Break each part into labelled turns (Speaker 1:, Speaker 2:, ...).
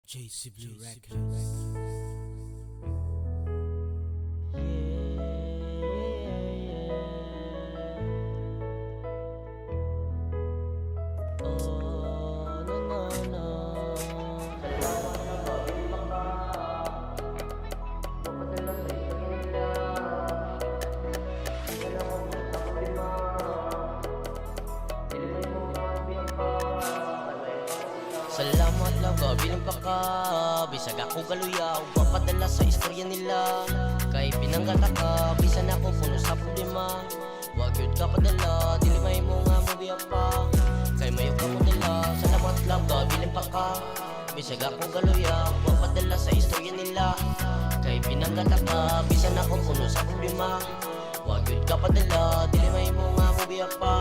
Speaker 1: JC Blue Records.
Speaker 2: Salamat laga, bilang paka bisag ako galuya, ug mapadala sa istorya nila. Kay pinanggat ka, bisan ako puno sa problema. Wag yun ka padala, dili may mo nga mabiya pa. Kay mayo ka mo dala, salamat laga, bilang paka bisag ako galuya, ug mapadala sa istorya nila. Kay pinanggat ka, bisan ako puno sa problema. Wag yun ka padala, dili may mo nga mabiya pa.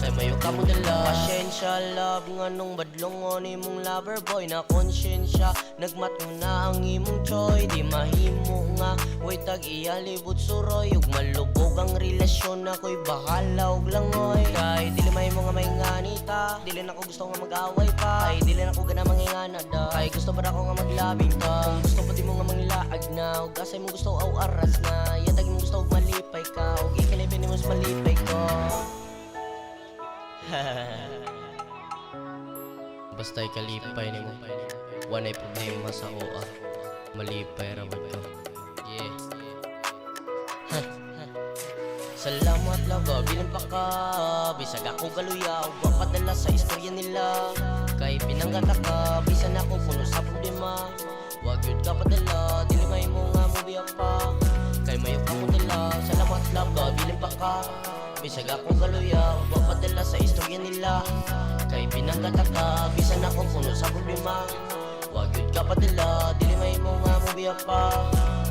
Speaker 2: Kay mayo ka mo dala. Pasyensya love nga nung badlongon imong lover boy na konsyensya. Nagmat mo na ang imong choy, di mahimo nga way tag iya libot suroy. Ug malubog ang relasyon, ako'y bahala og langoy. Kay dili mahimo nga may nganita, dili na ko gusto nga mag-away pa. Ay dili na ko gana mangingana da, ay gusto ba ako nga maglabing ka. Kung gusto pa di mo nga mangilaag na, ug asay mo gusto aw aras na. Yatag mo gusto og malipay ka, ug ikalipin mo sa malipay ko. Basta ikalipay ni mo, wanay problema sa OA. Malipay rabat ko. Yeah. Salamat laga, bilang paka bisag ako galuya, ug mapadala sa istorya nila. Kay pinanggat ka, bisan ako puno sa problema. Wag yun ka padala, dili may mo nga mabiya pa. Kay mayo ka mo dala, salamat laga, bilang paka bisag ako galuya, ug mapadala sa istorya nila. Kay pinanggat ka, bisan ako puno sa problema. Wag yun ka padala, dili may mo nga mabiya pa.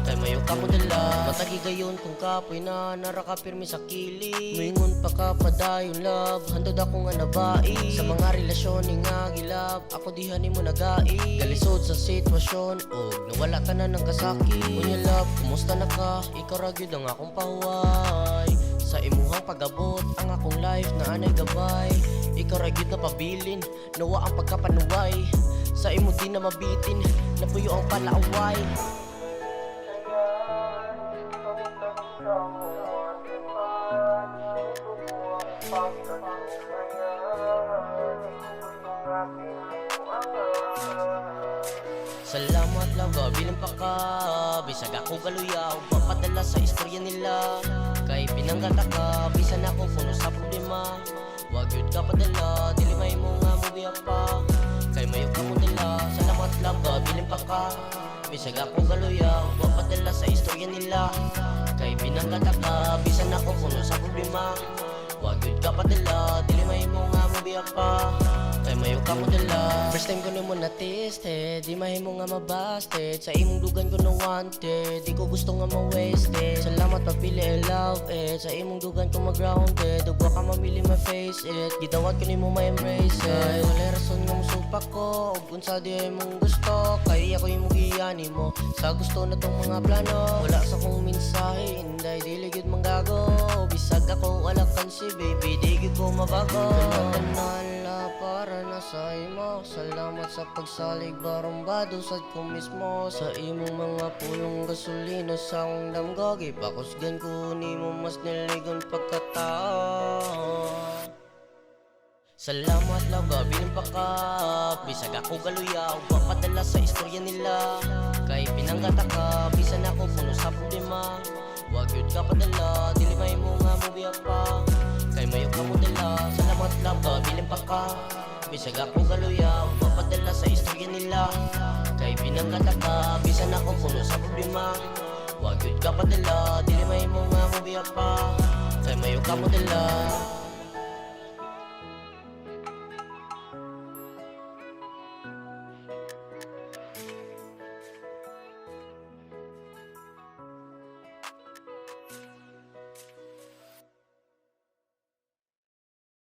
Speaker 2: Kay mayo ka mo dala, matagi gayon kung kapoy na naraka pirmi sa kilid. Moingon pa ka padayon love, handod ako nga nabai. Sa mga relasyon ni nga gilab, ako dihanin mo nagai. Kalisod sa sitwasyon, og nawala ka na ng kasakit. Unya love, kumusta na ka? Ikaw ra gyud ang akong pahuway. Sa imuhang pag-abot, ang akong life na anay gabay. Ikaw ra gyud na pabilin, nawa ang pagkapanuway. Sa imo di na mabitin, napuyo ang palaaway. Salamat laga, bilang paka bisag ako galuya, ug mapadala sa istorya nila. Kay pinanggat ka, bisan ako puno sa problema. Wag yun ka padala, dili may mo nga mabiya pa. Kay mayo ka mo dala, salamat laga, bilang paka bisag ako galuya, ug mapadala sa istorya nila. Kay pinanggat ka, bisan ako puno sa problema. Wag yun ka padala, dili may mo nga mabiya pa. Kay mayo ka mo dala. First time ko nimo na-tasted, di mahimo nga mabasted. Sa imong dugan ko na wanted, di ko gusto nga ma-wasted. Salamat pagpili I love it, sa imong dugan ko mag-grounded. Ug wa ka mamili ma-face it, gidawat ko nimo ma-embrace it. Kay wala rason nga musupak ko, ug unsa di imong gusto. Kay ako imong giyani mo, sa gusto na tong mga plano. Wala sa kong mensahe, inday dili gyud manggago. Bisag ako wala kansi baby, di gyud ko mabago. Kanala para na sa imo, salamat sa pagsalig barumbado sad ko mismo. Sa imong mga pulong gasolina sa akong damgo, gipakusgan ko nimo mas niligon pagkatao. Salamat laga, bilang paka bisag ako galuya, ug mapadala sa istorya nila. Kay pinanggat ka, bisan ako puno sa problema. Wag yun ka padala, dili may mo nga mabiya pa. Kay mayo ka mo dala, salamat laga, bilang paka bisag ako galuya, ug mapadala sa istorya nila. Kay pinanggat ka, bisan ako puno sa problema. Wag yun ka padala, dili may mo nga mabiya pa. Kay mayo ka mo dala.